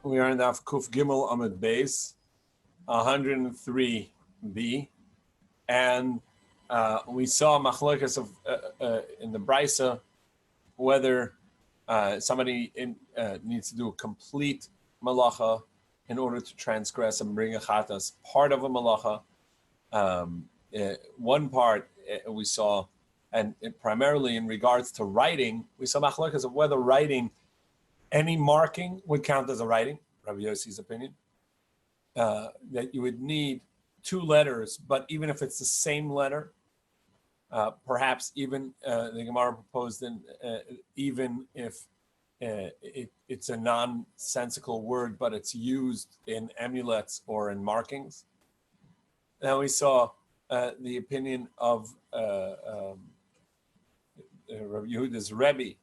We are in Daf Kuf Gimel Amud Beis, 103b, and we saw machlokas of in the Brisa whether somebody needs to do a complete malacha in order to transgress and bring a chatas. Part of a malacha, one part we saw, and primarily in regards to writing, we saw machlokas of whether writing. Any marking would count as a writing, Rabbi Yossi's opinion, that you would need two letters, but even if it's the same letter, perhaps even the Gemara proposed, even if it's a nonsensical word, but it's used in amulets or in markings. Now we saw the opinion of Rabbi Yehuda's Rebbe,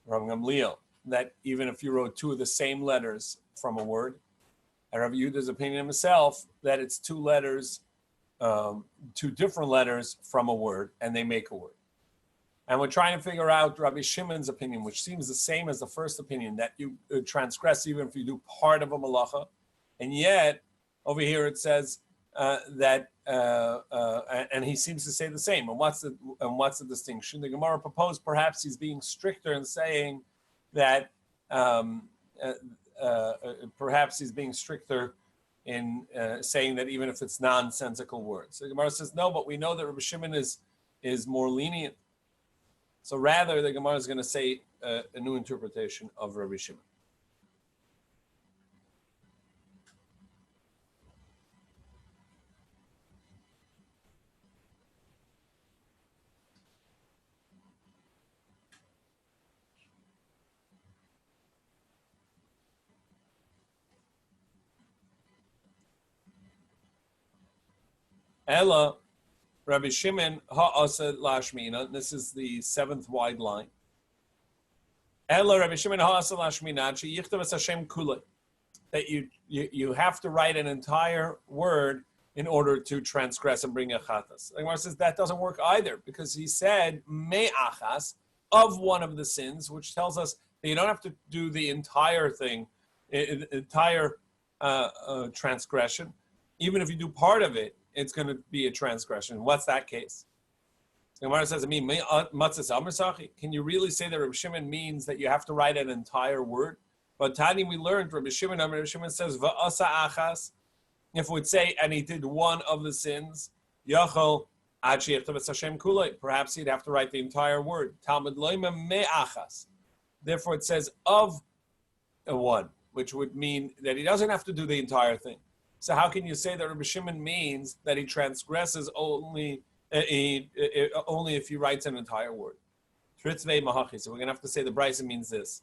Rabbi Gamliel, that even if you wrote two of the same letters from a word, and Rabbi Yehuda's opinion himself, that it's two letters, two different letters from a word, and they make a word. And we're trying to figure out Rabbi Shimon's opinion, which seems the same as the first opinion, that you transgress even if you do part of a malacha. And yet, over here it says that, and he seems to say the same. And what's the distinction? The Gemara proposed perhaps he's being stricter in saying that perhaps he's being stricter in saying that even if it's nonsensical words. So the Gemara says no, but we know that Rabbi Shimon is more lenient. So rather, the Gemara is going to say a new interpretation of Rabbi Shimon. Ella, Rabbi Shimon ha'asa lashmina. This is the seventh wide line. Ella, Rabbi Shimon ha'asa lashmina. Yichtav es Hashem kula. That you have to write an entire word in order to transgress and bring a chatas. The Gemara says that doesn't work either, because he said me'achas, of one of the sins, which tells us that you don't have to do the entire thing, entire transgression. Even if you do part of it, it's going to be a transgression. What's that case? The Gemara says, can you really say that Rabbi Shimon means that you have to write an entire word? But Tani, we learned Rabbi Shimon says, va'asa achas, if we would say, and he did one of the sins, yachol ad sheyichtav es Hashem kulei, perhaps he'd have to write the entire word. Talmud loima me'achas. Therefore it says of a one, which would mean that he doesn't have to do the entire thing. So how can you say that Rabbi Shimon means that he transgresses only if he writes an entire word? Tritzvei mahachi. So we're going to have to say the Brisa means this.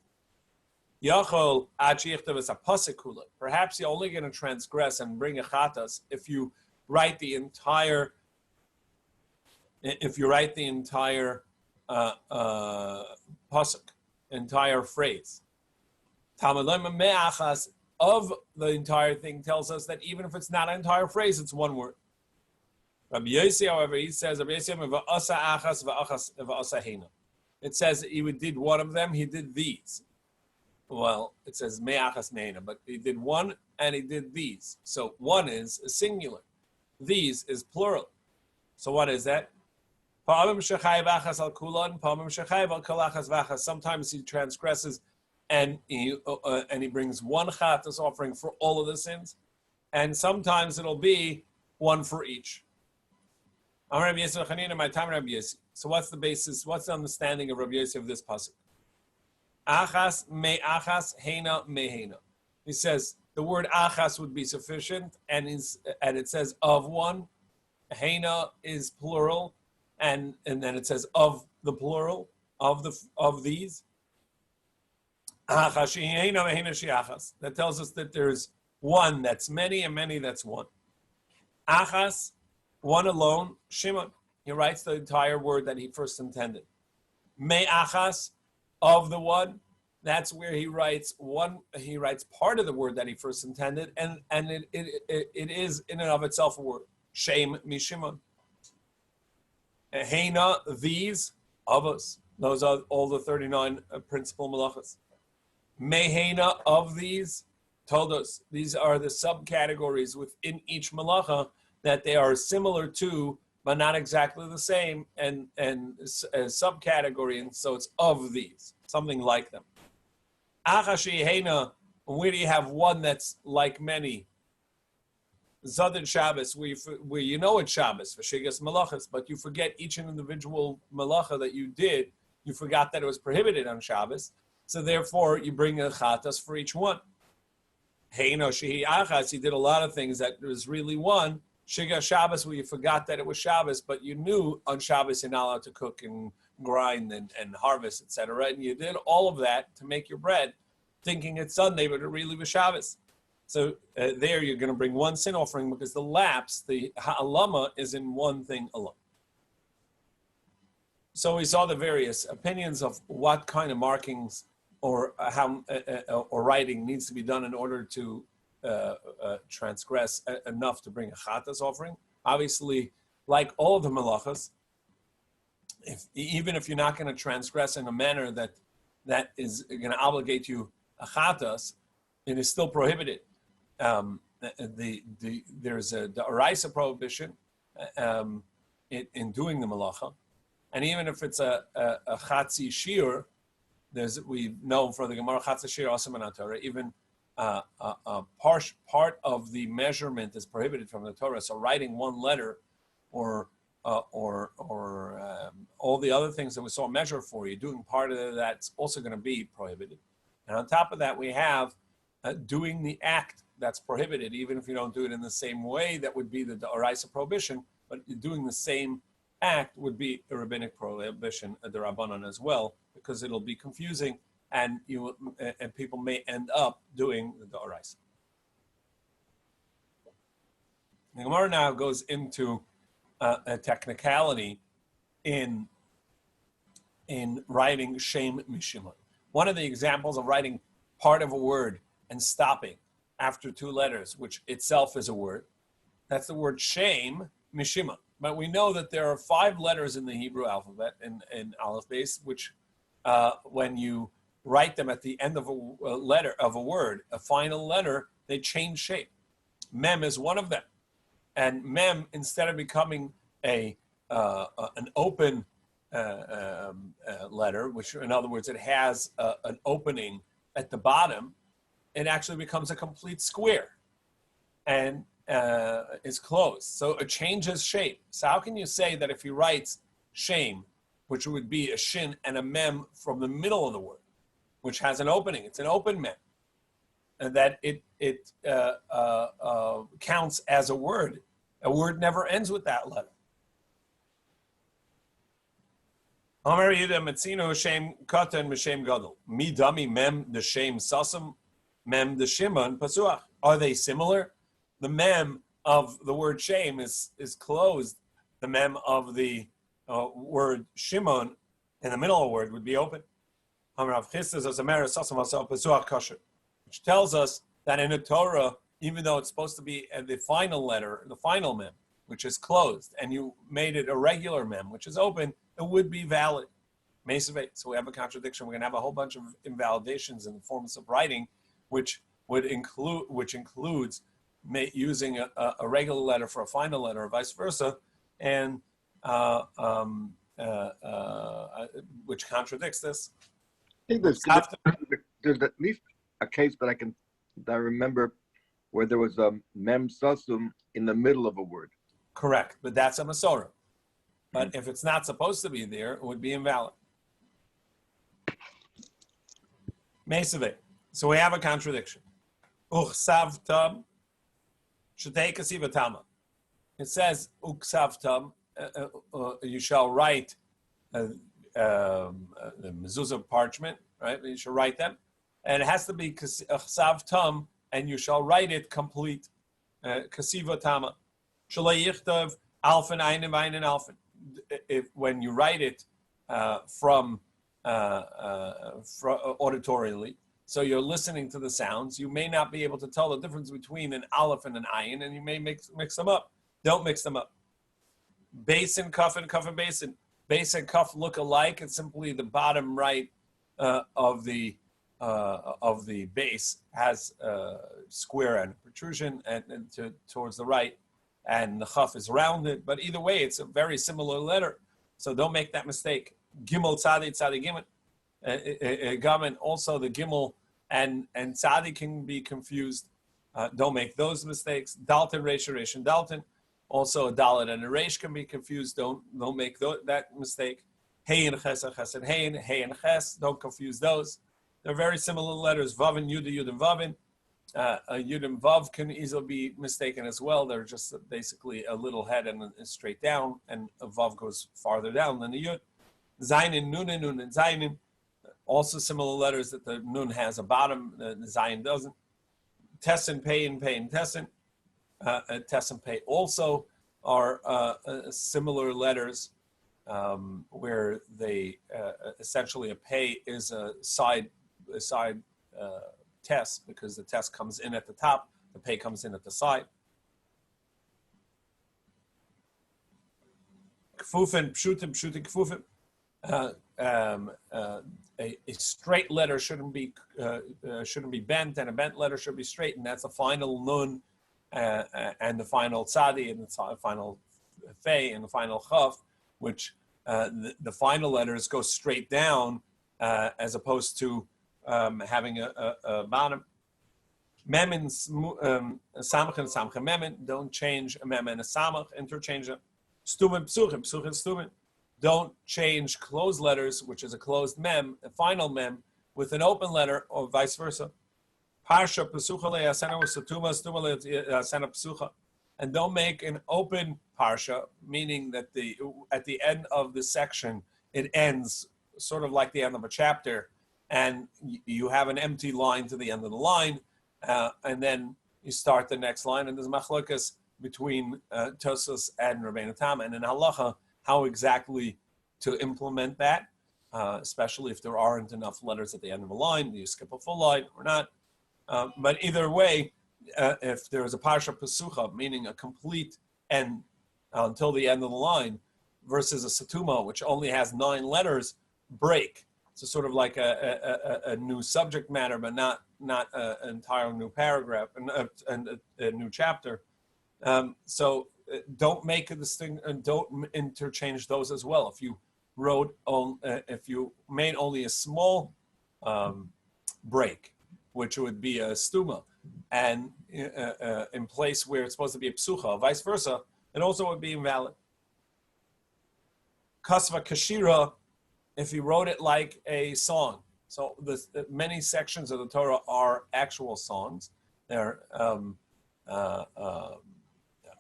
Yachol ad sheyichtav es hapasek kulei. Perhaps you're only going to transgress and bring a chatas if you write the entire. If you write the entire pasuk, entire phrase. Talmud loima me'achas. Of the entire thing tells us that even if it's not an entire phrase, it's one word. Rabbi Yossi, however, he says, it says that he did one of them, he did these. Well, it says me'achas me'ena, but he did one and he did these. So one is a singular. These is plural. So what is that? Sometimes he transgresses and he brings one chatas offering for all of the sins, and sometimes it'll be one for each. So what's the basis? What's the understanding of Rabbi Yossi of this pasuk? Achas me achas heina me heina. He says the word achas would be sufficient, and it says of one. Heina is plural, and then it says of the plural of these. That tells us that there's one that's many and many that's one. Achas, one alone, Shimon. He writes the entire word that he first intended. Me achas, of the one, that's where he writes one. He writes part of the word that he first intended, and it is in and of itself a word. Shem mi Shimon. Heina, these, of us. Those are all the 39 principal malachas. Mehena of these, told us these are the subcategories within each malacha that they are similar to, but not exactly the same, and a subcategory, and so it's of these, something like them. Where do you have one that's like many? Zadin Shabbos, where you know it's Shabbos, Vashigas Malachas, but you forget each individual malacha that you did, you forgot that it was prohibited on Shabbos, so therefore you bring a chatas for each one. Heino Shehi Achas, he did a lot of things that was really one. Shiga Shabbos, where you forgot that it was Shabbos, but you knew on Shabbos you're not allowed to cook and grind and harvest, etc. And you did all of that to make your bread, thinking it's Sunday, but it really was Shabbos. So there you're going to bring one sin offering because the lapse, the ha'alama, is in one thing alone. So we saw the various opinions of what kind of markings or how or writing needs to be done in order to transgress enough to bring a chatas offering. Obviously, like all of the malachas, even if you're not going to transgress in a manner that is going to obligate you a chatas, it is still prohibited. There's a oraisa prohibition in doing the malacha, and even if it's a chatzi shir, we know from the Gemara chatzi shir asam in Torah, even part of the measurement is prohibited from the Torah. So writing one letter, or all the other things that we saw measure for you, doing part of that's also going to be prohibited. And on top of that, we have doing the act that's prohibited, even if you don't do it in the same way. That would be the oraisa prohibition, but doing the same act would be a rabbinic prohibition, the rabbanon as well, because it'll be confusing, and people may end up doing the oraisa. The Gemara now goes into a technicality in writing shem mishimon. One of the examples of writing part of a word and stopping after two letters, which itself is a word, that's the word shem mishimon. But we know that there are 5 letters in the Hebrew alphabet in Aleph Beis, which when you write them at the end of a letter of a word, a final letter, they change shape. Mem is one of them, and mem, instead of becoming an open letter, which in other words it has an opening at the bottom, it actually becomes a complete square and is closed. So it changes shape. So how can you say that if he writes shem, which would be a shin and a mem from the middle of the word, which has an opening, it's an open mem, and that it counts as a word? A word never ends with that letter. Amar Yehuda Metzino Shem Katan M'Shem Gadol. Mi Dami Mem the Shem Sasam Mem the Shimon Pasuach. Are they similar? The mem of the word Shem is closed. The mem of the word Shimon in the middle of the word would be open. Which tells us that in the Torah, even though it's supposed to be the final letter, the final mem, which is closed, and you made it a regular mem, which is open, it would be valid. So we have a contradiction. We're going to have a whole bunch of invalidations in the forms of writing, which includes using a regular letter for a final letter, or vice versa, and which contradicts this. I think there's at least a case that I remember where there was a mem sasum in the middle of a word. Correct, but that's a masorah. But if it's not supposed to be there, it would be invalid. Mesave. So we have a contradiction. Uchsavtam shetei kasivatama. It says uchsavtam. You shall write the mezuzah parchment, right? You shall write them, and it has to be uchsavtam, and you shall write it complete. Kasivatama. Shalei yichtav alfen einen alfen. If when you write it from auditorially, so you're listening to the sounds, you may not be able to tell the difference between an aleph and an ayin, and you may mix them up. Don't mix them up. Base and cuff and base and cuff look alike. It's simply the bottom right of the of the base has a square and protrusion and towards the right, and the chaf is rounded. But either way, it's a very similar letter, so don't make that mistake. Gimel tzadi tzadi gimel, gamen. Also, the gimel and tzadi can be confused. Don't make those mistakes. Dalton resh resh and dalton. Also, a dalet and a resh can be confused. Don't make that mistake. Hey and ches and hey and ches. Don't confuse those. They're very similar letters. Vav and Yud, Yud and Vavin. Yud and Vav can easily be mistaken as well. They're just basically a little head and straight down, and a Vav goes farther down than the Yud. Zayin, Nun and Zayin. Also similar letters that the Nun has a bottom, the Zayin doesn't. Tes and Pei and Tes and Pei also are similar letters where they essentially a Pei is a side test, because the test comes in at the top, the pay comes in at the side. Kfufin, pshutim, kfufin. A straight letter shouldn't be bent, and a bent letter should be straight, and that's the final nun and the final tzadi and the final fei and the final chaf, which the final letters go straight down as opposed to having a bottom. Mem and samach and samach mem, don't change a mem and a samach, interchange them. Stumen psuchim, psuchim stumen. Don't change closed letters, which is a closed mem, a final mem, with an open letter, or vice versa. Parsha psucha le'asena usatuma stuma le'asena psucha. And don't make an open parsha, meaning that at the end of the section it ends sort of like the end of a chapter, and you have an empty line to the end of the line, and then you start the next line, and there's machlokas between Tues and Rabbeinu Tam, and in halacha, how exactly to implement that, especially if there aren't enough letters at the end of a line. Do you skip a full line or not? But either way, if there is a parsha pesucha, meaning a complete end until the end of the line, versus a satuma, which only has 9 letters, break. So sort of like a new subject matter, but not an entire new paragraph and a new chapter. So don't make a distinct, and don't interchange those as well. If you if you made only a small break, which would be a stuma, and in place where it's supposed to be a psucha, vice versa, it also would be invalid. Kasva kashira, if you wrote it like a song. So many sections of the Torah are actual songs. They're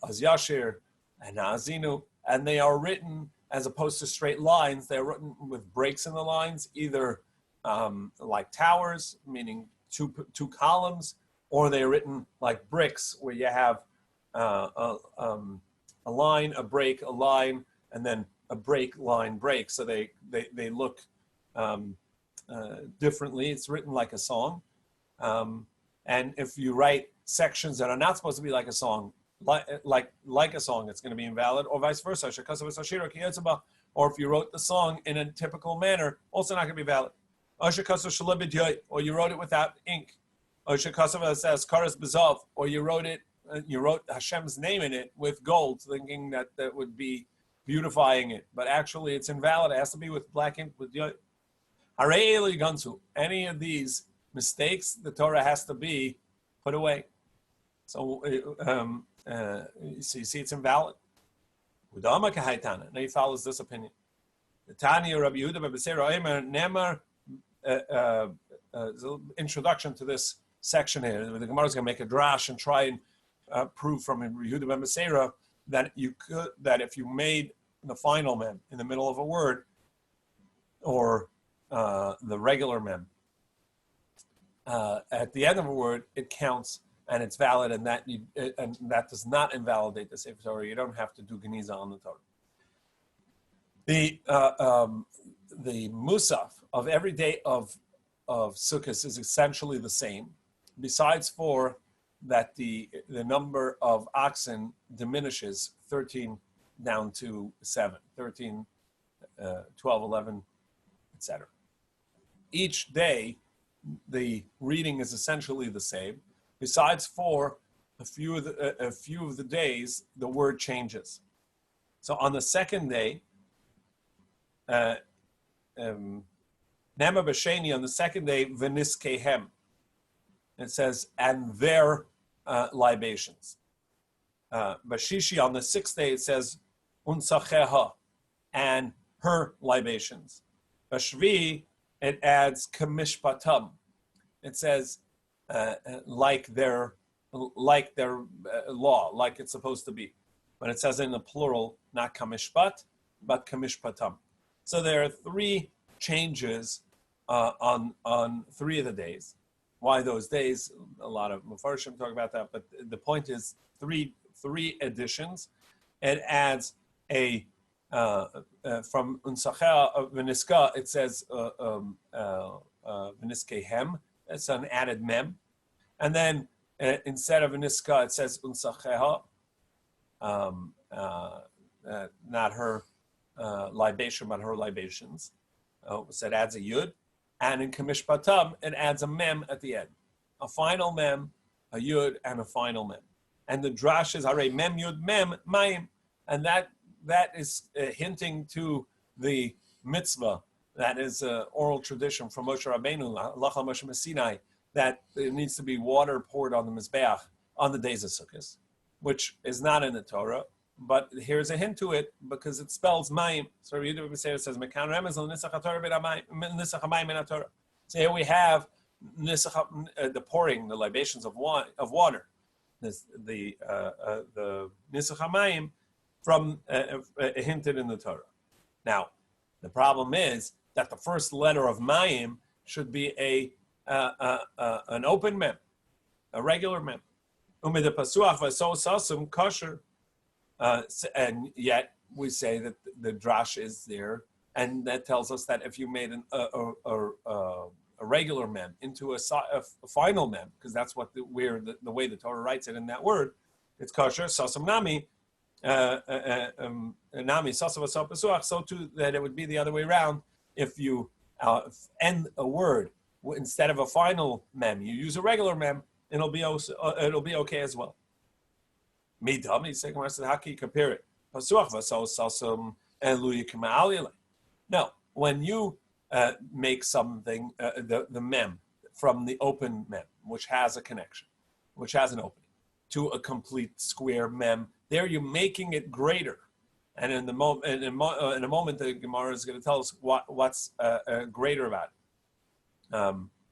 Az Yashir and Azinu, and they are written as opposed to straight lines. They're written with breaks in the lines, either like towers, meaning two columns, or they're written like bricks, where you have a line, a break, a line, and then a break, line, break. So they look differently. It's written like a song. And if you write sections that are not supposed to be like a song, like a song, it's going to be invalid, or vice versa. Or if you wrote the song in a typical manner, also not going to be valid. Or you wrote it without ink. Or you wrote Hashem's name in it with gold, thinking that would be beautifying it, but actually it's invalid. It has to be with black ink. With any of these mistakes, the Torah has to be put away. So you see, it's invalid. Now he follows this opinion. The Tanya Rabbi Yehuda B'Beseira Nemar. Introduction to this section here. The Gemara is going to make a drash and try and prove from Yehuda B'Beseira that if you made the final mem in the middle of a word, or the regular mem at the end of a word, it counts and it's valid, and that does not invalidate the Sefer Torah. You don't have to do Geniza on the Torah. The Musaf of every day of Sukkot is essentially the same, besides for that the number of oxen diminishes 13 down to 7, 13, 12, 11, etc. Each day the reading is essentially the same. Besides for a few of the days, the word changes. So on the second day, Nema B'Sheni, on the second day, V'niskehem. It says, and their libations. Bashishi, on the sixth day, it says, Unsacheha, and her libations. Bashvi, it adds Kamishpatam. It says, like their law, like it's supposed to be. But it says in the plural, not Kamishpat, but Kamishpatam. So there are three changes on 3 of the days. Why those days? A lot of Mefarshim talk about that, but the point is three additions. It adds a from Unsachea Veniska, it says Veniskehem. It's an added mem, and then instead of Veniska, it says Unsachea, not her libation, but her libations. So it adds a yud. And in Kamishpatam, it adds a mem at the end. A final mem, a yud, and a final mem. And the drash is Hare mem yud mem mayim. And that is hinting to the mitzvah, that is an oral tradition from Moshe Rabbeinu, Lacha Moshe Sinai, that there needs to be water poured on the Mizbeach on the days of Sukkot, which is not in the Torah. But here's a hint to it because it spells mayim. So Rabbi Tzvi says, "Mekan remez al nisach hamayim in Torah." So here we have the pouring, the libations of water, the nisach hamayim from hinted in the Torah. Now, the problem is that the first letter of mayim should be an open mem, a regular mem. Umid pasuach v'so sasum kosher. And yet we say that the drash is there, and that tells us that if you made a regular mem into a final mem, because that's what the way the Torah writes it in that word, it's kosher. Sasam nami, nami sasam v'so pasuach. So too that it would be the other way around. If you end a word instead of a final mem, you use a regular mem, it'll be okay as well. How can you compare it? No, when you make something, the mem from the open mem, which has a connection, which has an opening, to a complete square mem, there you're making it greater. And in a moment, the Gemara is going to tell us what's greater about it.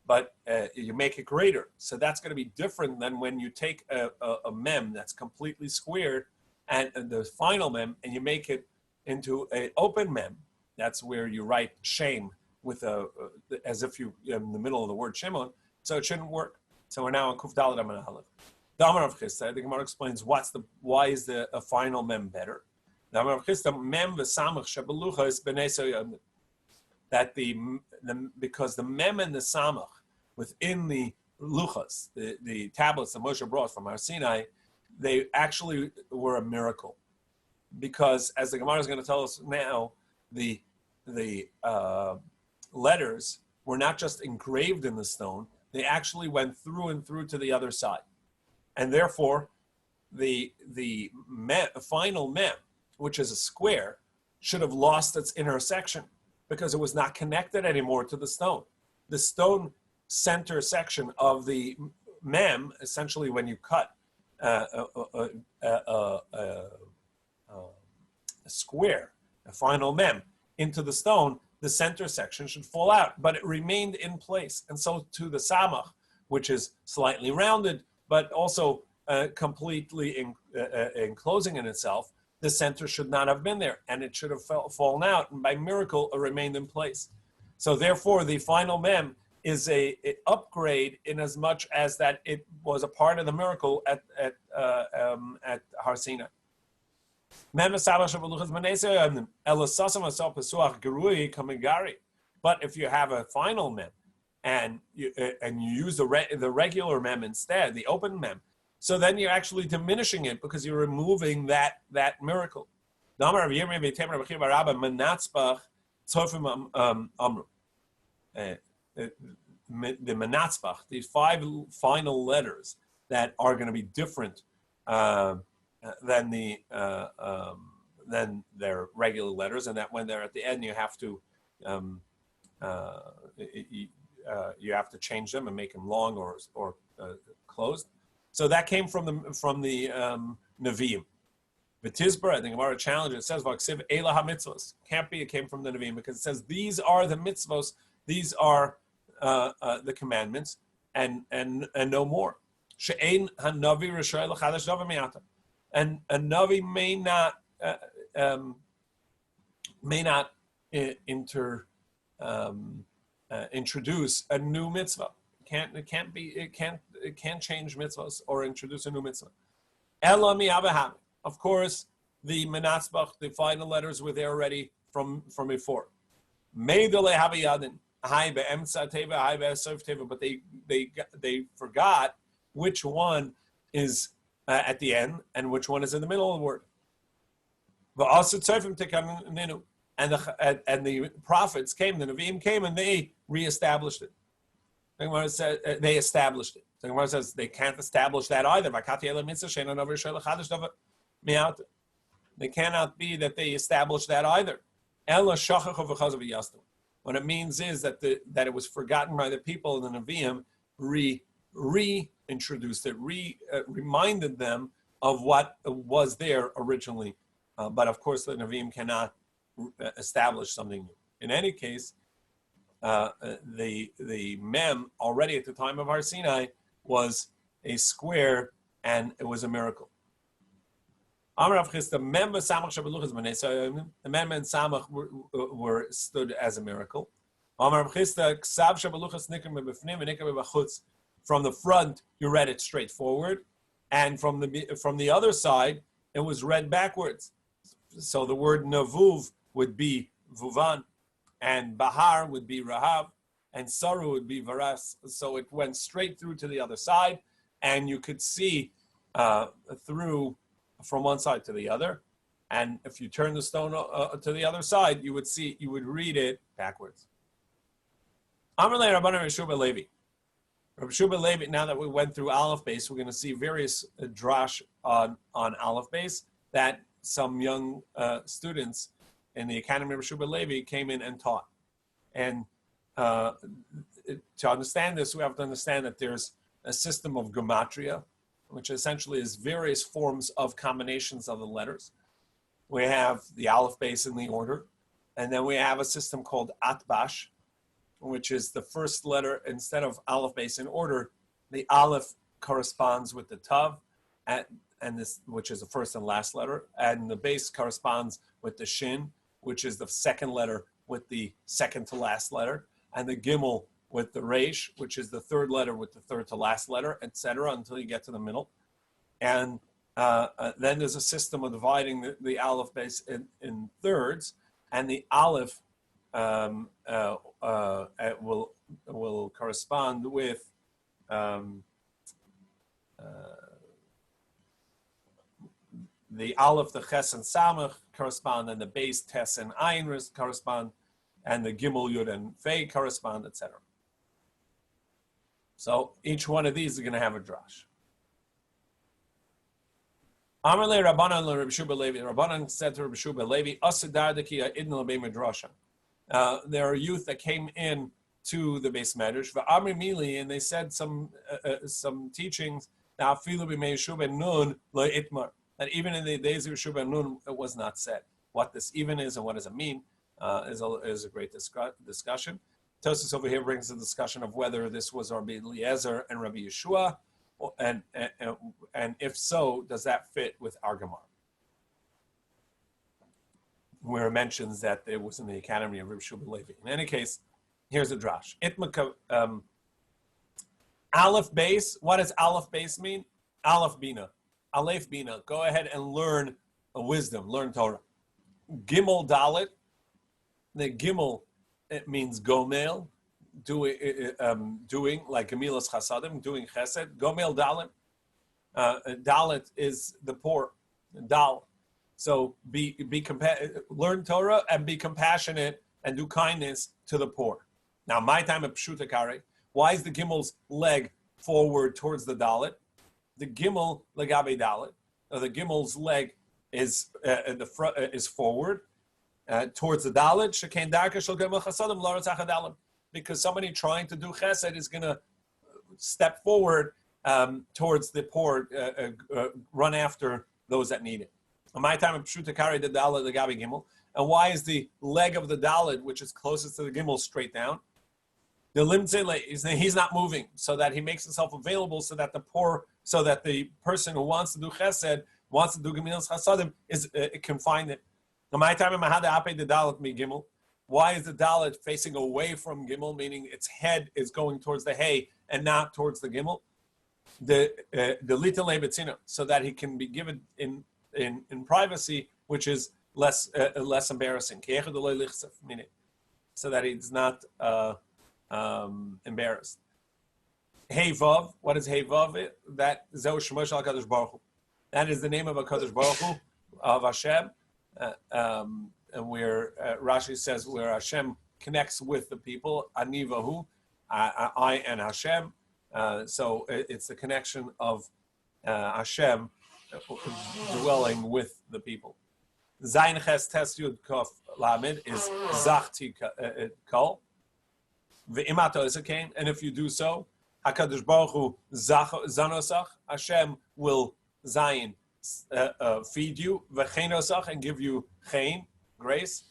But you make it greater. So that's going to be different than when you take a mem that's completely squared and the final mem and you make it into an open mem. That's where you write shame with as if you in the middle of the word Shimon. So it shouldn't work. So we're now on Kuf Daled Amud Aleph. Damar of Chisda, the Gemara explains why is a final mem better. Damar of Chisda, mem v'samach shebelucha is b'nei soyam. That because the mem and the samach within the luchas, the tablets that Moshe brought from Har Sinai, they actually were a miracle. Because as the Gemara is going to tell us now, the letters were not just engraved in the stone, they actually went through and through to the other side. And therefore, the final mem, which is a square, should have lost its intersection, because it was not connected anymore to the stone. The stone center section of the mem, essentially when you cut a square, a final mem, into the stone, the center section should fall out, but it remained in place. And so to the samach, which is slightly rounded, but also completely enclosing in itself, the center should not have been there, and it should have fallen out, and by miracle, it remained in place. So therefore, the final mem is a upgrade in as much as that it was a part of the miracle at Har Sinai. But if you have a final mem and you use the regular mem instead, the open mem, so then you're actually diminishing it because you're removing that miracle. the menatzbach, these 5 final letters that are going to be different than their regular letters, and that when they're at the end, you have to change them and make them long or closed. So that came from the Nevi'im. V'tizbar, I think Gemara challenge it says v'aksiv eila ha-mitzvos. Can't be it came from the Nevi'im because it says these are the mitzvos, these are the commandments, and no more. She'ein hanavi r'shoy l'chadash davar mi'ata. And a navi may not introduce a new mitzvah. It can't change mitzvahs or introduce a new mitzvah. Ela mi'avaham. Of course, the menatzbach, the final letters were there already from before. Meidele havayadin. But they forgot which one is at the end and which one is in the middle of the word. And the prophets came, the Nevi'im came, and they reestablished it. They established it. The Gemara says they can't establish that either. They cannot be that they established that either. What it means is that it was forgotten by the people, and the Nevi'im reintroduced it, reminded them of what was there originally. But of course, the Nevi'im cannot establish something new. In any case, the mem already at the time of Har Sinai was a square, and it was a miracle. The mem and samach were stood as a miracle. From the front, you read it straight forward, and from the other side, it was read backwards. So the word navuv would be vuvan, and bahar would be rahav, and saru would be varas. So it went straight through to the other side, and you could see through from one side to the other. And if you turn the stone to the other side, you would read it backwards. Amalei Rabbanan Rabbi Levi. Rabbi Levi, now that we went through Aleph Base, we're going to see various drash on Aleph Base that some young students in the Academy of Rabbi Levi came in and taught. And to understand this, we have to understand that there's a system of gematria, which essentially is various forms of combinations of the letters. We have the Aleph Base in the order, and then we have a system called Atbash, which is the first letter. Instead of Aleph Base in order, the Aleph corresponds with the Tav, and this, which is the first and last letter, and the base corresponds with the Shin, which is the second letter with the second to last letter, and the Gimel with the Reish, which is the third letter with the third to last letter, etc., until you get to the middle. And then there's a system of dividing the Aleph Base in thirds, and the Aleph will correspond with the Aleph, the Ches and Samach correspond, and the base Tes and Ayin correspond, and the Gimel, Yud, and Fei correspond, etc. So each one of these is going to have a drash. Amalei Rabbanan Rabbi Shuba Levi. Rabbanan said to Rabbi Shuba Levi, "Asidar dekiya idn l'bei midrasha." There are youth that came in to the base medrash, v'amri mili, and they said some teachings. Now, filu b'mei Shuba Nun lo itmar. That even in the days of Shuba Nun, it was not said. What this even is and what does it mean is a great discussion. Tosis over here brings the discussion of whether this was Rabbi Eliezer and Rabbi Yeshua, and if so, does that fit with our Gemara? Where it mentions that it was in the Academy of Rabbi Shuba Levi. In any case, here's a drash. Aleph base. What does Aleph base mean? Aleph bina. Aleph bina. Go ahead and learn wisdom. Learn Torah. Gimel dalet. The Gimel, it means gomel, doing like Gemilas Chasadim, doing chesed. Gomel dalet. Dalet is the poor. Dal. So learn Torah and be compassionate and do kindness to the poor. Now, my time of Pshuta Kare, Why is the Gimel's leg forward towards the Dalet? The Gimel legabe Dalet. The Gimel's leg is the front is forward towards the Dalet. Shekain darka shel Gimel chasadim laretz achadalim. Because somebody trying to do Chesed is going to step forward towards the poor, run after those that need it. On my time, Pshuta carry the Dalet legabe Gimel. And why is the leg of the Dalet, which is closest to the Gimel, straight down? The limtzele is that he's not moving, so that he makes himself available, so that the person who wants to do Chesed, wants to do Gemilas Chasadim, can find it. On my time, the Dalet mi Gimel. Why is the Dalet facing away from Gimel, meaning its head is going towards the hay and not towards the Gimel? The little betzina, so that he can be given in privacy, which is less embarrassing. So that he's not embarrassed. Hey Vav, what is Hey Vav? That Zeu Shemosh Al Kadosh Baruch Hu. That is the name of a Kadosh Baruch Hu, of Hashem, and where Rashi says where Hashem connects with the people. Ani Vahu, I and Hashem. So it's the connection of Hashem dwelling with the people. Zayin Ches Tes Yud Kof Lamed is Zachti Kol. Ve'imato Isakain, and if you do so, HaKadosh Baruch Hu Zanosach, Hashem will Zayin feed you, V'chenosach, and give you Chein, grace,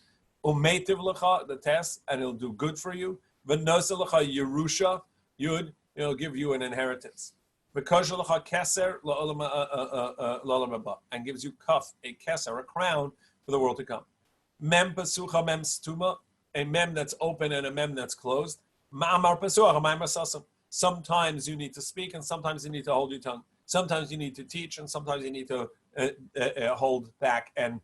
Umeitiv Lecha, the test, and it'll do good for you, V'nosa Lecha Yerusha, Yud, it'll give you an inheritance. V'kosher Lecha Keser La'olam Haba, and gives you kaf, a keser, a crown for the world to come. Mem Pesucha Mem Stuma, a mem that's open and a mem that's closed. Sometimes you need to speak, and sometimes you need to hold your tongue. Sometimes you need to teach, and sometimes you need to hold back and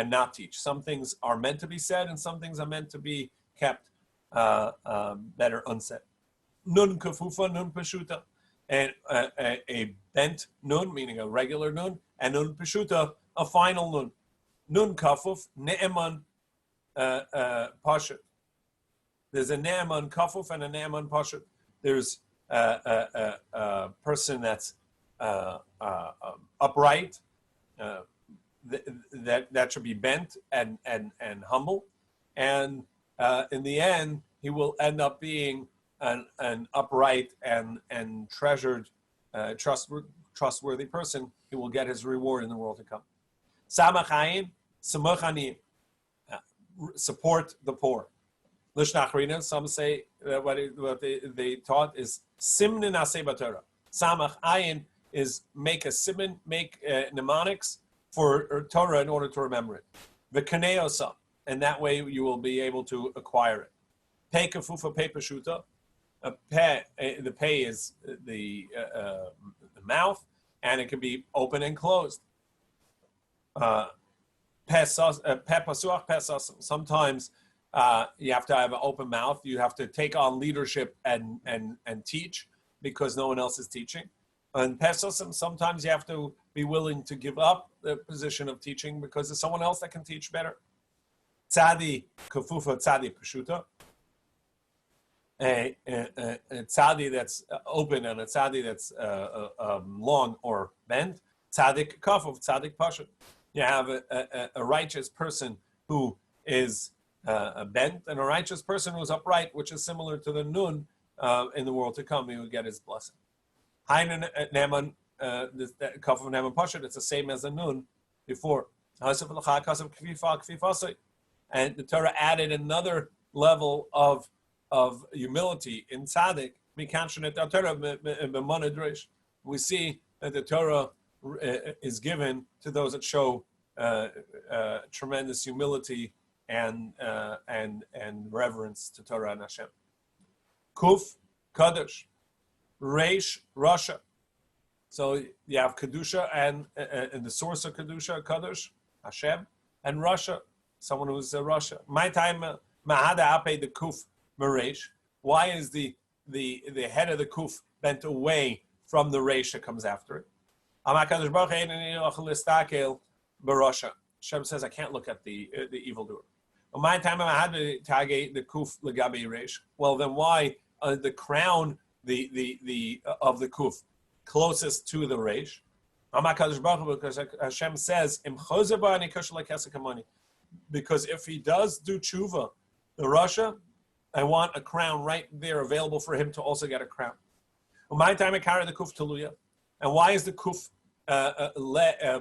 not teach. Some things are meant to be said, and some things are meant to be kept better unsaid. Nun kafufa, nun peshuta, and a bent nun, meaning a regular nun, and nun peshuta, a final nun. Nun kafuf, ne'eman pashat. There's a ne'eman kafuf and a ne'eman pashat. There's a person that's upright, that should be bent and humble, and in the end he will end up being an upright and treasured, trustworthy person. He will get his reward in the world to come. Samachayin, samuchanim, support the poor. Lishnachrina, some say that what they taught is simnin aseh b'Torah. Samach ayin is make a simin, make mnemonics for Torah in order to remember it. V'kaneosa, and that way you will be able to acquire it. Pei kafufa pei peshuta. The pei is the mouth, and it can be open and closed. Sometimes you have to have an open mouth. You have to take on leadership and teach because no one else is teaching. And pesosim, sometimes you have to be willing to give up the position of teaching because there's someone else that can teach better. Tzadi kafufa tzadi peshuta. A tzadi that's open and a tzadi that's long or bent. Tzadik kafuf, tzadik pashut. You have a righteous person who is bent and a righteous person who is upright, which is similar to the nun in the world to come. He would get his blessing. Hainin neman kafuf neman pashut. It's the same as the nun before. And the Torah added another level of humility in tzaddik. We see that the Torah is given to those that show tremendous humility and reverence to Torah and Hashem. Kuf, Kadosh, Reish, Rasha. So you have Kedusha and the source of Kedusha, Kadosh, Hashem, and Rasha, someone who's a Rasha. My time, Mahada Ape the Kuf, Maresh. Why is the head of the Kuf bent away from the Reish that comes after it? Hashem says, I can't look at the evildoer. My time I had to tag the Kuf Legabe Reish. Well, then why the crown the of the kuf closest to the reish. Because Hashem says, because if he does do tshuva, the Russia, I want a crown right there available for him to also get a crown. My time I carry the kuf taluya. And why is the kuf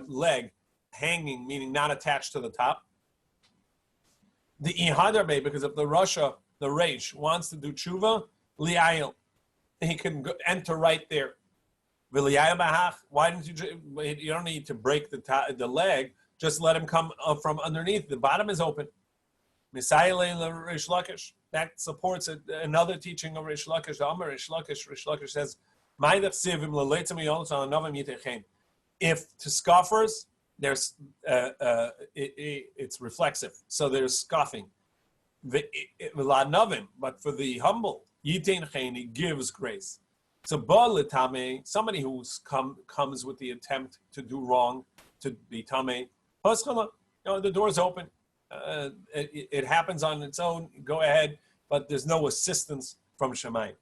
leg hanging, meaning not attached to the top? The ihadarbe, because if the Russia, the reish, wants to do tshuva, liayil, he can enter right there. Why didn't you don't need to break the leg, just let him come from underneath. The bottom is open. That supports another teaching of Rish Lakish. Rish Lakish says, if to scoffers, there's it's reflexive, so there's scoffing. But for the humble, he gives grace. So somebody who comes with the attempt to do wrong, to be tameh, the door's open. It happens on its own. Go ahead, but there's no assistance from Shemayim.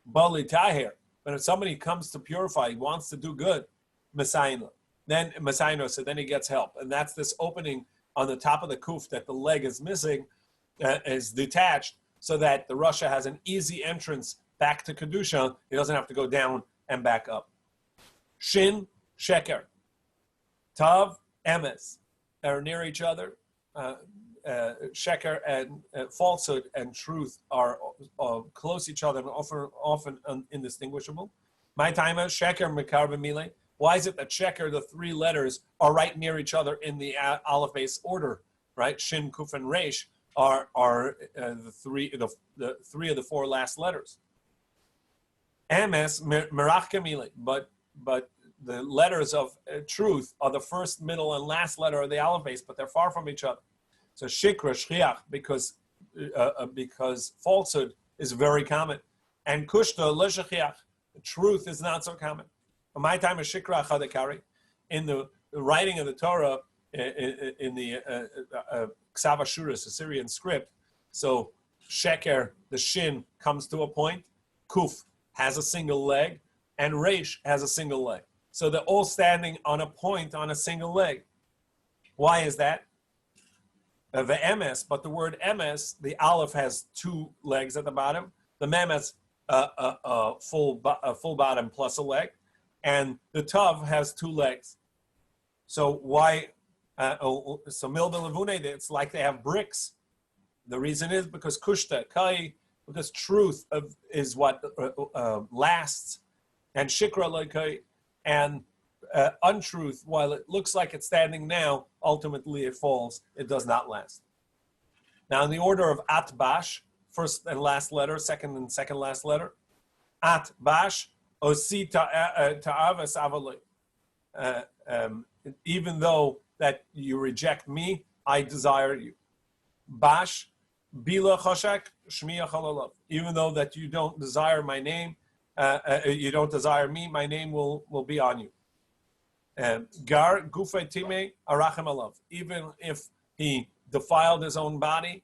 Bali tahir. But if somebody comes to purify, he wants to do good, Messiah. Then Messiah, so then he gets help, and that's this opening on the top of the kuf that the leg is missing, is detached, so that the Russia has an easy entrance back to kedusha. He doesn't have to go down and back up. Shin, sheker, tav, emes are near each other. Sheker and falsehood and truth are close to each other and often indistinguishable. My time is sheker mekar b'mile. Why is it that sheker, the three letters, are right near each other in the aleph base order? Right, shin, kuf, and resh are the three of the four last letters. Emes merach kamile, but the letters of truth are the first, middle, and last letter of the aleph base, but they're far from each other. So shikra, shchiach, because falsehood is very common, and kushta l'shechiach, truth is not so common. My time is shikra chadekari. In the writing of the Torah, in the Ksav Ashuris, Assyrian script, so sheker, the shin, comes to a point, kuf has a single leg, and resh has a single leg. So they're all standing on a point on a single leg. Why is that? The emes, but the word emes, the aleph has two legs at the bottom. The mem has a full bottom plus a leg, and the tav has two legs. So why? So milda levune, it's like they have bricks. The reason is because kushta kai, because truth is what lasts, and shikra like and untruth, while it looks like it's standing now, ultimately it falls. It does not last. Now, in the order of atbash, first and last letter, second and second last letter, atbash osi ta'avas avaloi. Even though that you reject me, I desire you. Bash bila choshek shmiya chalalav. Even though that you don't desire my name, you don't desire me, my name will be on you. Gar gufay time arachem alav. Even if he defiled his own body,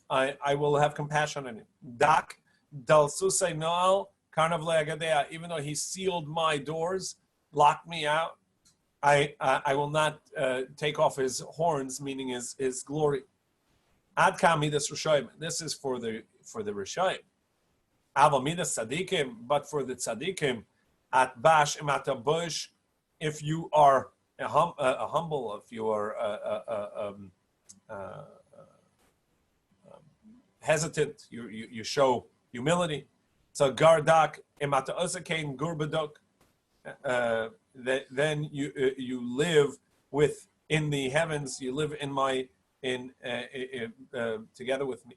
I will have compassion on him. Dak dal susay noal karnav le'agadea. Even though he sealed my doors, locked me out, I will not take off his horns, meaning his glory. Ad kami this Rishayim. This is for the Rishayim. Avamidas tzadikim, but for the tzadikim, at bash imata bush. If you are a humble, if you are hesitant, you show humility. So gardak imata osakain gurbadok. Then you live in the heavens. You live together with me.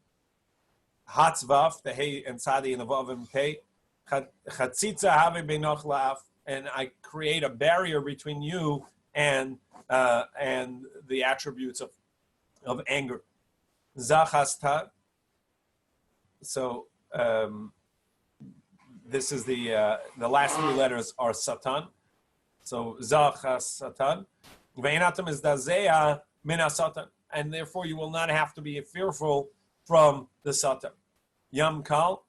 Hatzvaf, the hey and sadi and the vav and pei. Chatzitza have beinoch laaf. And I create a barrier between you and the attributes of anger. Zachasta. So this is the last three letters are Satan. So Zachas Satan. Ve'inatam is Dazea mina Satan. And therefore you will not have to be fearful from the Satan. Yam Kal.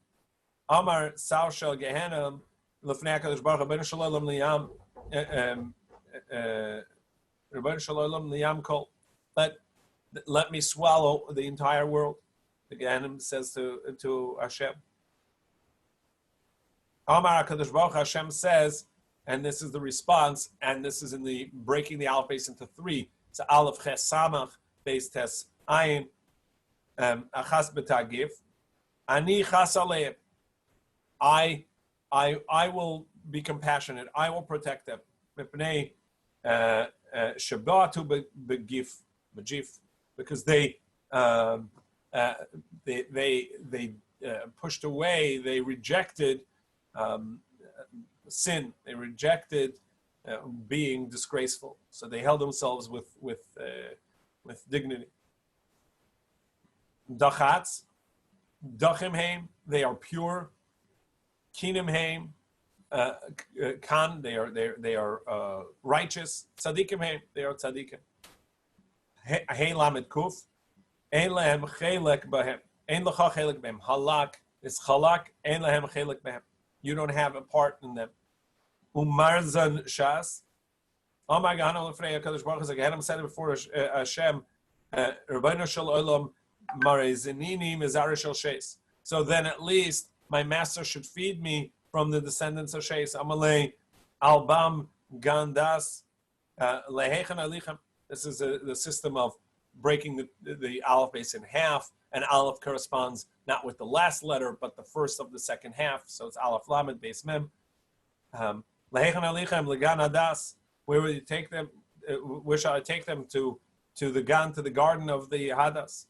Amar Sao Shel Gehenna Lefnei HaKadosh Baruch Hu Ben Shalom Liyam Rabban Shalom Liyam Kol. Let me swallow the entire world. The Gehenna says to Hashem. Amar HaKadosh Baruch Hu, Hashem says, and this is the response, and this is in the breaking the Aleph base into three. It's Aleph Ches Samach base Tes Ayin Achas B'Tagif. Ani Chas Aleim. I will be compassionate. I will protect them. Mipnei Shabbatu B'Gif B'Gif, because they pushed away. They rejected sin. They rejected being disgraceful. So they held themselves with dignity. Dachatz, dachim heim, they are pure. Kinim heim, kan, they are righteous. Tzadikim heim, they are tzadikim. Hey lamed kuf, ein lehem chelek bahem, ein lecha chelek bahem. Halak is chalak, ein lehem chelek bahem. You don't have a part in them. Umarzan shas. Oh my God, Lefnei HaKadosh Baruch Hu, Gehenna said it before Hashem, Rabbeinu Shel Olam, Marezinini Mizar Shel Sheis. So then at least my master should feed me from the descendants of Sheis. Amalei Albam Gandas Lehechan Alichem. This is the system of breaking the Aleph base in half. And Aleph corresponds not with the last letter, but the first of the second half. So it's Aleph Lamed base Mem. Lehechan Alichem Legan Adas. Where will you take them? Where shall I take them to the garden of the Hadas,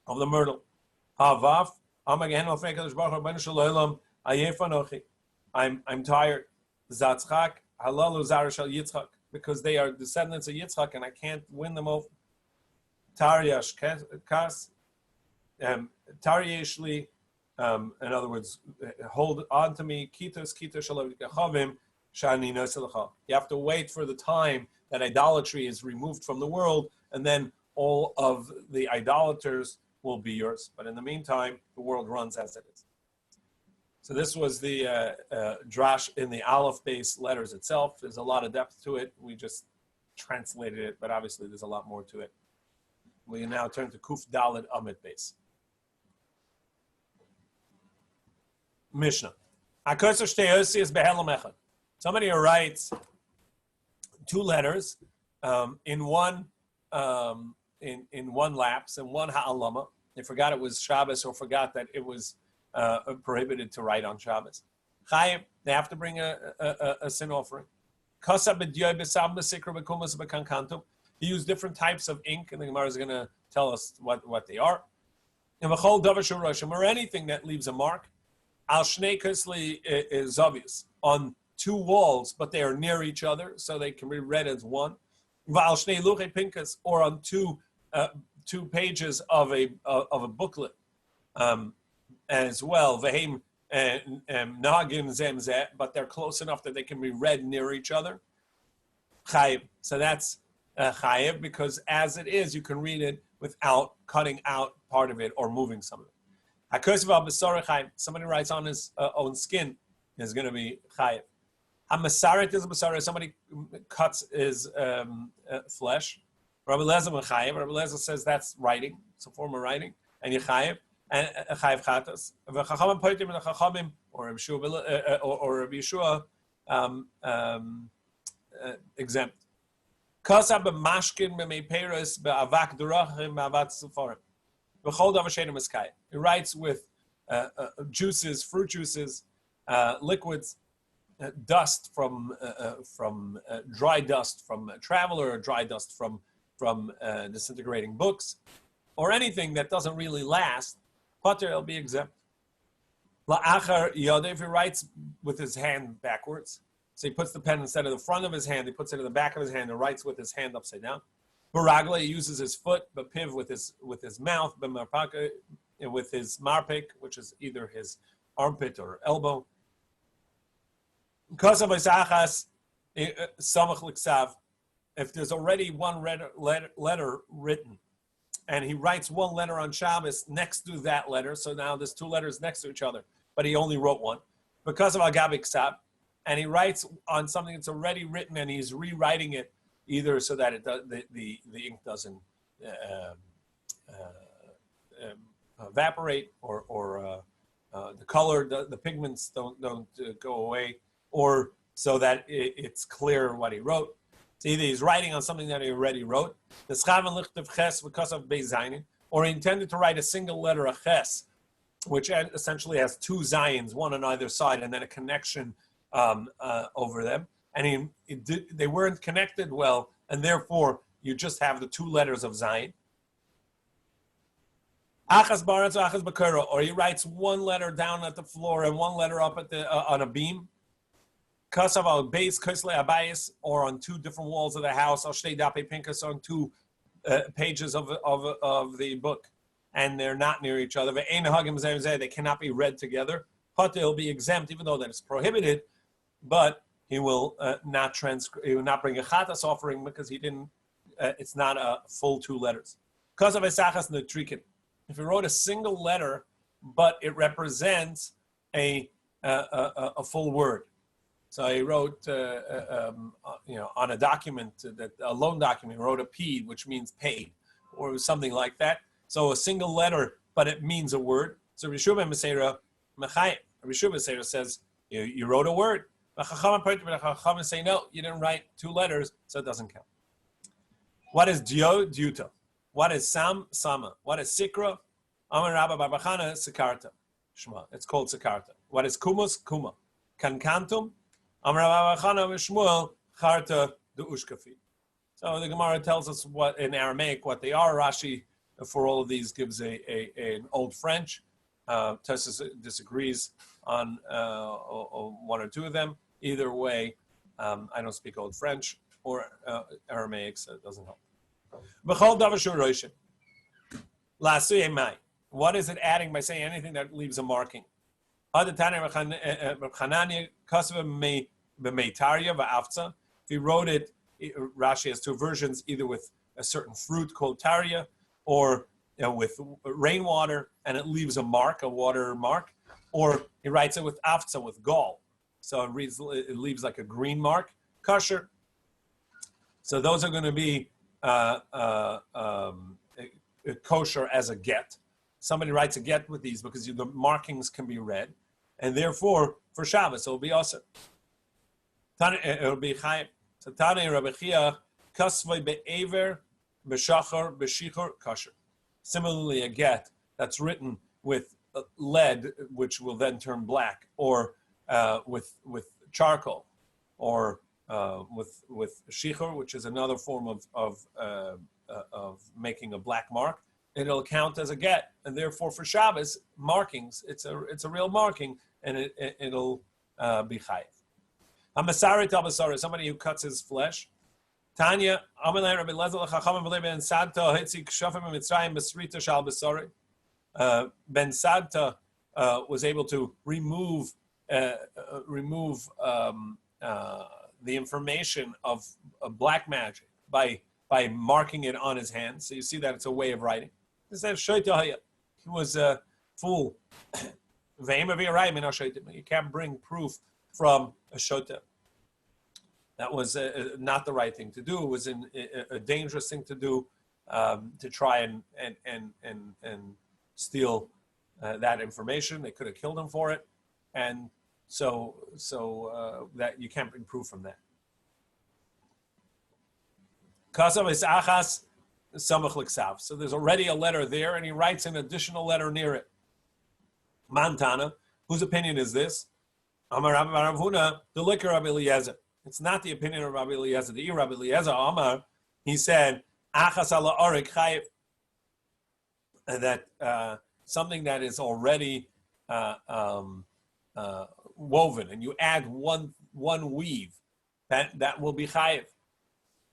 of the myrtle? Havav. I'm tired. Zatzchak, halalu zara shel Yitzchak, because they are descendants of Yitzchak, and I can't win them over. Taryash kas, taryeshli, in other words, hold on to me. Kitos shalav kachavim shani noselacha. You have to wait for the time that idolatry is removed from the world, and then all of the idolaters will be yours. But in the meantime, the world runs as it is. So this was the drash in the Aleph-based letters itself. There's a lot of depth to it. We just translated it, but obviously there's a lot more to it. We now turn to Kuf Dalet Amid base. Mishnah. Somebody writes two letters in one lapse and one ha'alama. They forgot it was Shabbos or forgot that it was prohibited to write on Shabbos. Chayiv, they have to bring a sin offering. He used different types of ink, and the Gemara is going to tell us what they are. Or anything that leaves a mark. Al shnei kisli is obvious. On two walls, but they are near each other, so they can be read as one. Val shnei luchei pinkas, or on two pages of a booklet, as well. V'heim nagim zemzeh, but they're close enough that they can be read near each other. Chayiv. So that's chayiv, because as it is, you can read it without cutting out part of it or moving some of it. Somebody writes on his own skin is going to be chayiv. Hamasaret is a masaret. Somebody cuts his flesh. Rabbi Lezer mechayiv. Rabbi Lezer says that's writing. It's a form of writing, and yechayiv and chayiv chatas. V'chachamim poitim and chachamim or Rabbi Yeshua exempt. Kasa b'mashkin b'meiperes b'avak durachim b'avat sefarim. V'chol davar she'eino miskayim. He writes with juices, fruit juices, liquids, dust from dry dust from travel, or dry dust from disintegrating books, or anything that doesn't really last. Pater, it'll be exempt. La'achar yodeh, if he writes with his hand backwards, so he puts the pen instead of the front of his hand, he puts it in the back of his hand and writes with his hand upside down. Baragla, he uses his foot, but piv with his mouth, b'marpaka, with his marpik, which is either his armpit or elbow. If there's already one letter written, and he writes one letter on Shabbos next to that letter, so now there's two letters next to each other, but he only wrote one. Because of Agabi Ksav, and he writes on something that's already written, and he's rewriting it either so that it does, the ink doesn't evaporate, or the color, the pigments don't go away, or so that it's clear what he wrote. So either he's writing on something that he already wrote, the Schaven Lichtav Ches because of Beis Zayin, or he intended to write a single letter, a Ches, which essentially has two Zayins, one on either side, and then a connection over them. And they weren't connected well, and therefore you just have the two letters of Zayin. Achas Baratz, Achas Bakura, or he writes one letter down at the floor and one letter up at the on a beam. Kasav al base Kisle Abayis, or on two different walls of the house. Al Shtei Dape Pinkas, on two pages of the book, and they're not near each other. They cannot be read together. He'll be exempt, even though that is prohibited, but he will not he will not bring a chatas offering because he didn't. It's not a full two letters. Because of Esachas Netrikin, if he wrote a single letter, but it represents a full word. So he wrote, on a document, a loan document, he wrote a P, which means paid, or something like that. So a single letter, but it means a word. So Rishuv Meseira says, you wrote a word. Chachamim say, no, you didn't write two letters, so it doesn't count. What is Dyuta? What is Sama? What is Sikra? Amar Rabba Barbachana, Sikarta. Shema. It's called Sikarta. What is Kumus? Kuma. Kankantum? Amar Rabba Barbachana Vishmuel, Charta de Ushkafi. So the Gemara tells us what in Aramaic what they are. Rashi, for all of these, gives an Old French. Tues disagrees on one or two of them. Either way, I don't speak Old French or Aramaic, so it doesn't help. What is it adding by saying anything that leaves a marking? If he wrote it, Rashi has two versions, either with a certain fruit called tarya, or with rainwater, and it leaves a mark, a water mark, or he writes it with afza, with gall. So it leaves like a green mark, kosher. So those are going to be kosher as a get. Somebody writes a get with these because the markings can be read, and therefore for Shabbos it'll be awesome. It'll be chayim. Tane Rabbi Chia kasvei be'ever b'shachar b'shichur kosher. Similarly, a get that's written with lead, which will then turn black, or with charcoal, or with shichur, which is another form of making a black mark, it'll count as a get, and therefore for Shabbos markings, it's a real marking, and it'll be chayiv. Hamasari tabasari, somebody who cuts his flesh. Tanya, Amalei Rabbi Lezel Chachamim V'lei Ben Sadta Hitzik Shofim Mitzrayim Besrita Shal Besari. Ben Sadta was able to remove the information of black magic by marking it on his hand. So you see that it's a way of writing. He said, he was a fool. You can't bring proof from a shota. That was not the right thing to do. It was a dangerous thing to do, to try and steal that information. They could have killed him for it, and so that you can't bring proof from that. Kasav is achas samach l'ksav. So there's already a letter there, and he writes an additional letter near it. Mantana, whose opinion is this? Amar Rabbi Bar Huna, the liquor Rabbi Eliezer. It's not the opinion of Rabbi Eliezer. The Rabbi Eliezer Amar, he said, achas ala arik chayiv, that something that is already woven, and you add one weave, that will be chayiv.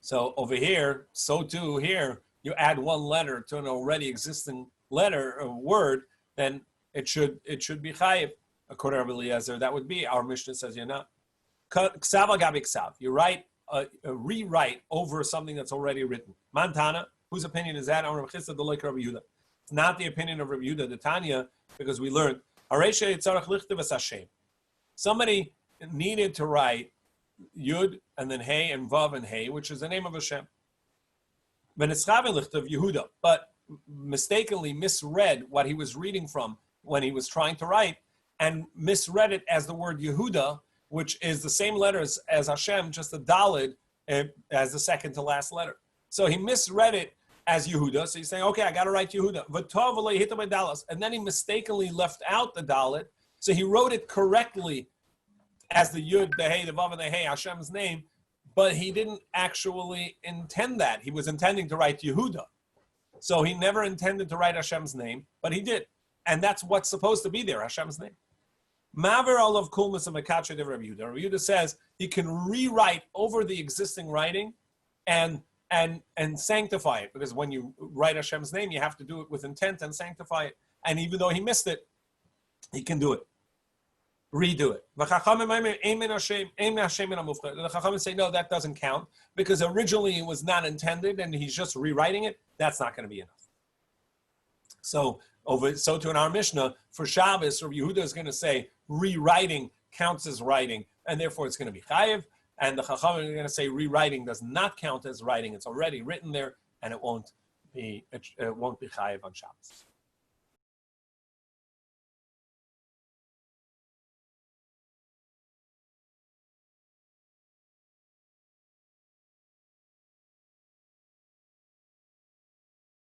So over here, so too here, you add one letter to an already existing letter or word, then it should be chayiv. According to Rabbi Eliezer, that would be, our Mishnah says you're not. Ksav agabi ksav. You write a rewrite over something that's already written. Mantana, whose opinion is that? It's not the opinion of Rabbi Yehuda, the Tanya, because we learned Somebody needed to write Yud and then Hey and Vav and Hey, which is the name of Hashem. But mistakenly misread what he was reading from when he was trying to write, and misread it as the word Yehuda, which is the same letters as Hashem, just a Dalid as the second to last letter. So he misread it as Yehuda. So he's saying, okay, I got to write Yehuda. And then he mistakenly left out the Dalit. So he wrote it correctly as the Yud, the Hey, the Vav, and the Hey, Hashem's name, but he didn't actually intend that. He was intending to write Yehuda. So he never intended to write Hashem's name, but he did. And that's what's supposed to be there, Hashem's name. Maver olav kulmas of Mekacha de Rabbi Yehuda. Rabbi Yehuda says he can rewrite over the existing writing and sanctify it, because when you write Hashem's name, you have to do it with intent and sanctify it. And even though he missed it, he can do it. Redo it. The Chachamim say, no, that doesn't count, because originally it was not intended and he's just rewriting it. That's not going to be enough. So to in our Mishnah, for Shabbos, Rabbi Yehuda is going to say rewriting counts as writing, and therefore it's going to be chayiv. And the Chachamim are going to say rewriting does not count as writing. It's already written there, and it won't be chayiv on Shabbos.